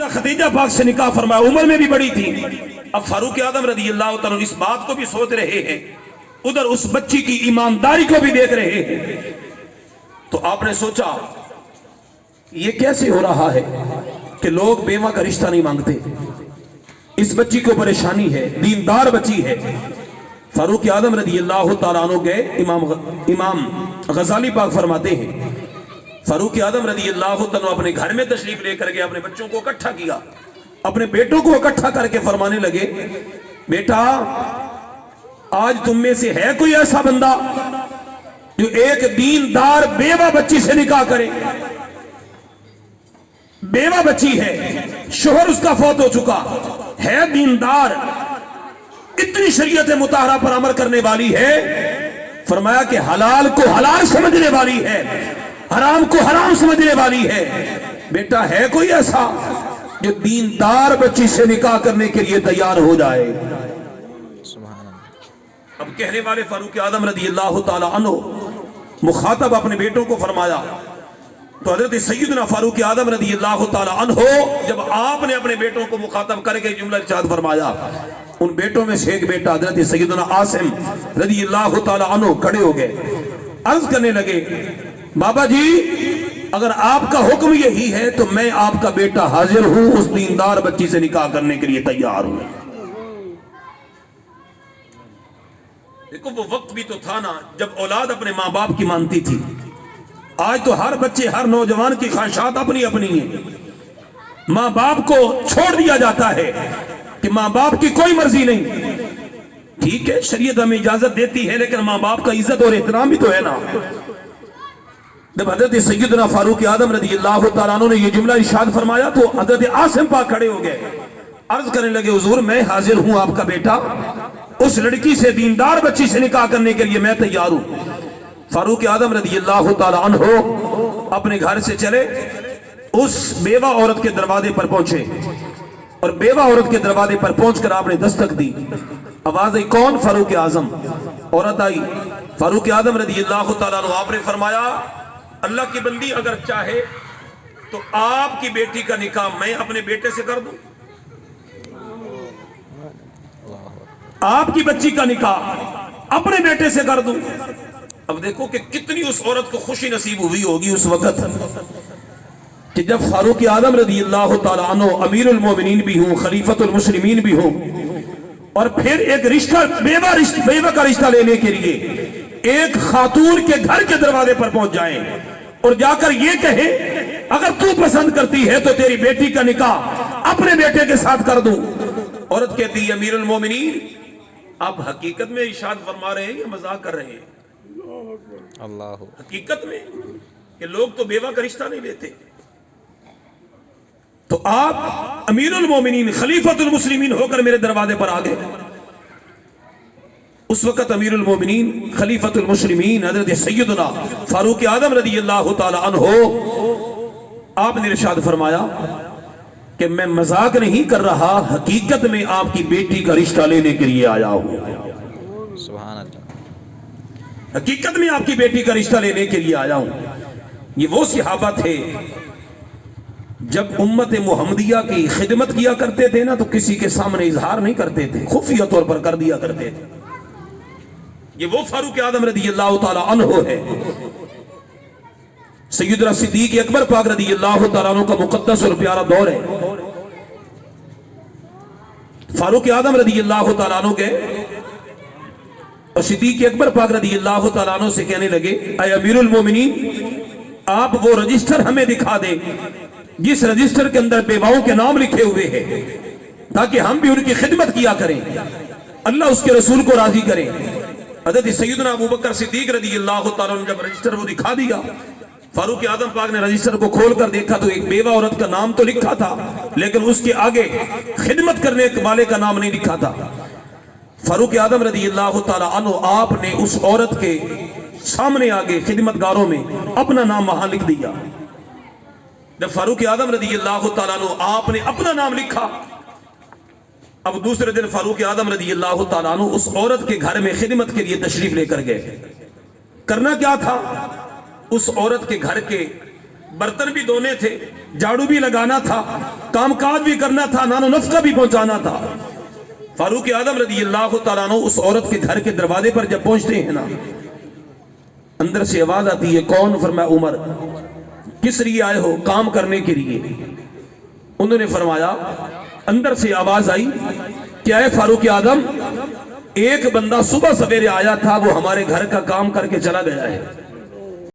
खदीजा पाक से निकाह फरमाया, उम्र में भी बड़ी थी। अब फारूक आदम रजी अल्लाह तआला इस बात को भी सोच रहे हैं, उधर उस बच्ची की ईमानदारी को भी देख रहे हैं। तो आपने सोचा ये कैसे हो रहा है कि लोग बेवा का रिश्ता नहीं मांगते, इस बच्ची को परेशानी है, दीनदार बच्ची है। फारूक आदम रजी अल्लाह तआला अन्हु गए, इमाम गजाली पाक फरमाते हैं, फारूक आदम रजी अल्लाह तआला अपने घर में तशरीफ लेकर गए, अपने बच्चों को इकट्ठा किया, अपने बेटों को इकट्ठा करके फरमाने लगे, बेटा आज तुम में से है कोई ऐसा बंदा जो एक दीनदार बेवा बच्ची से निकाह करे? बेवा बच्ची है, शोहर उसका फौत हो चुका है, दीनदार, इतनी शरीयत मुताहरा पर अमल करने वाली है। फरमाया कि हलाल को हलाल समझने वाली है, हराम को हराम समझने वाली है। बेटा है कोई ऐसा जो दीनदार बच्ची से निकाह करने के लिए तैयार हो जाए? अब कहने वाले फारूक आदम रजी अल्लाह तआला अन्हु मुखातब अपने बेटों को फरमाया, तो हजरत सैयदना फारूक आदम रजी अल्लाह तआला अन्हु जब आपने अपने बेटों को मुखातब करके जुमला इरशाद फरमाया, उन बेटों में से एक बेटा हजरत सैयदना आसिम रजी अल्लाह तआला अन्हु खड़े हो गए, अर्ज करने लगे, बाबा जी अगर आपका हुक्म यही है तो मैं आपका बेटा हाजिर हूं, उस दीनदार बच्ची से निकाह करने के लिए तैयार हूं। देखो वो वक्त भी तो था ना जब औलाद अपने माँ बाप की मानती थी। आज तो हर बच्चे, हर नौजवान की ख्वाहिशात अपनी अपनी है। माँ बाप को छोड़ दिया जाता है कि माँ बाप की कोई मर्जी नहीं। ठीक है, शरीयत हमें इजाजत देती है, लेकिन माँ बाप का इज्जत और एहतराम भी तो है ना। जब हजरत सैयदना फारूक आदम रजी अल्लाह तआला अन्हु ने ये जुमला इरशाद फरमाया तो हजरत आसिम पाक खड़े हो गए, अर्ज करने लगे, हुजूर मैं हाजिर हूं, आपका बेटा उस लड़की से, दीनदार बच्ची से निकाह करने के लिए मैं तैयार हूं। फारूक आदम रजी अल्लाह तआला अन्हु अपने घर से चले, उस बेवा औरत के दरवाजे पर पहुंचे और बेवा औरत के दरवाजे पर पहुंचकर आपने दस्तक दी। आवाज आई, कौन? फारूक आजम। औरत आई, फारूक आदम रजी अल्लाह तआला अन्हु, आपने फरमाया अल्लाह की बंदी अगर चाहे तो आपकी बेटी का निकाह मैं अपने बेटे से कर दूं, आपकी बच्ची का निकाह अपने बेटे से कर दूं। अब देखो कि कितनी उस औरत को खुशी नसीब हुई होगी उस वक्त कि जब फारूक आदम रज़ी अल्लाह तआला अन्हु अमीरुल मोमिनीन भी हूं, खलीफतुल मुस्लिमीन भी हूं, और फिर एक रिश्ता बेवा का रिश्ता लेने के लिए एक खातून के घर के दरवाजे पर पहुंच जाएं और जाकर ये कहे अगर तू पसंद करती है तो तेरी बेटी का निकाह अपने बेटे के साथ कर दूं। औरत कहती है, अमीरुल मोमिनीन आप हकीकत में इरशाद फरमा रहे हैं या मजाक कर रहे हैं? अल्लाह, हकीकत में कि लोग तो बेवा का रिश्ता नहीं लेते, तो आप अमीरुल मोमिनीन खलीफतुल मुस्लिमीन होकर मेरे दरवाजे पर आ गए। उस वक्त अमीरुल मोमिनीन खलीफतुल मुस्लिमीन हजरत सैयदना फारूक आदम रज़ी अल्लाह तआला अन्हु, आपने इरशाद फरमाया कि मैं मजाक नहीं कर रहा, हकीकत में आपकी बेटी का रिश्ता लेने के लिए आया हूं। सुभान अल्लाह, हकीकत में आपकी बेटी का रिश्ता लेने के लिए आया हूं। ये वो सहाबा थे जब उम्मत मुहम्मदिया की खिदमत किया करते थे ना, तो किसी के सामने इजहार नहीं करते थे, खुफिया तौर पर कर दिया करते थे। ये वो फारूक आदम रज़ी अल्लाह तआला अन्हु है। सैयदना सिद्दीक अकबर पाक रज़ी अल्लाह तआला अन्हु का मुकद्दस और प्यारा दौर है। फारूक आदम रज़ी अल्लाह तआला अन्हु गए और सिद्दीक अकबर पाक रज़ी अल्लाह तआला अन्हु से कहने लगे, ऐ अमीरुल मोमिनीन आप वो रजिस्टर हमें दिखा दे जिस रजिस्टर के अंदर बेवाओं के नाम लिखे हुए हैं, ताकि हम भी उनकी खिदमत किया करें, अल्लाह उसके रसूल को राजी करें। हज़रत सैयदना अबू बकर सिद्दीक रज़ी अल्लाह तआला अन्हु जब रजिस्टर वो दिखा दिया, फारूक आदम पाक ने रजिस्टर को खोलकर देखा तो एक बेवा औरत का नाम तो लिखा था, लेकिन उसके आगे खिदमत करने वाले का नाम नहीं लिखा था। फारूक आदम रज़ी अल्लाह तआला अन्हु आपने उस औरत के सामने आगे खिदमतगारों में अपना नाम वहां लिख दिया। जब फारूक आदम रज़ी अल्लाह तआला अन्हु आपने अपना नाम लिखा, अब दूसरे दिन फारूक आदम रज़ी अल्लाह तआला अन्हु उस औरत के घर में खिदमत के लिए तशरीफ लेकर गए। करना क्या था, उस औरत के घर के برتن بھی دھونے تھے، جھاڑو بھی لگانا تھا، کام کاج بھی کرنا تھا، نان و نفقہ بھی پہنچانا تھا۔ فاروق اعظم رضی اللہ تعالیٰ عنہ اس عورت کے گھر کے دروازے پر جب پہنچتے ہیں نا، اندر سے آواز آتی ہے، کون؟ فرمایا عمر۔ کس لیے آئے ہو؟ کام کرنے کے لیے۔ انہوں نے فرمایا، اندر سے آواز آئی، کیا ہے فاروق اعظم؟ ایک بندہ صبح سویرے آیا تھا، وہ ہمارے گھر کا کام کر کے چلا گیا ہے۔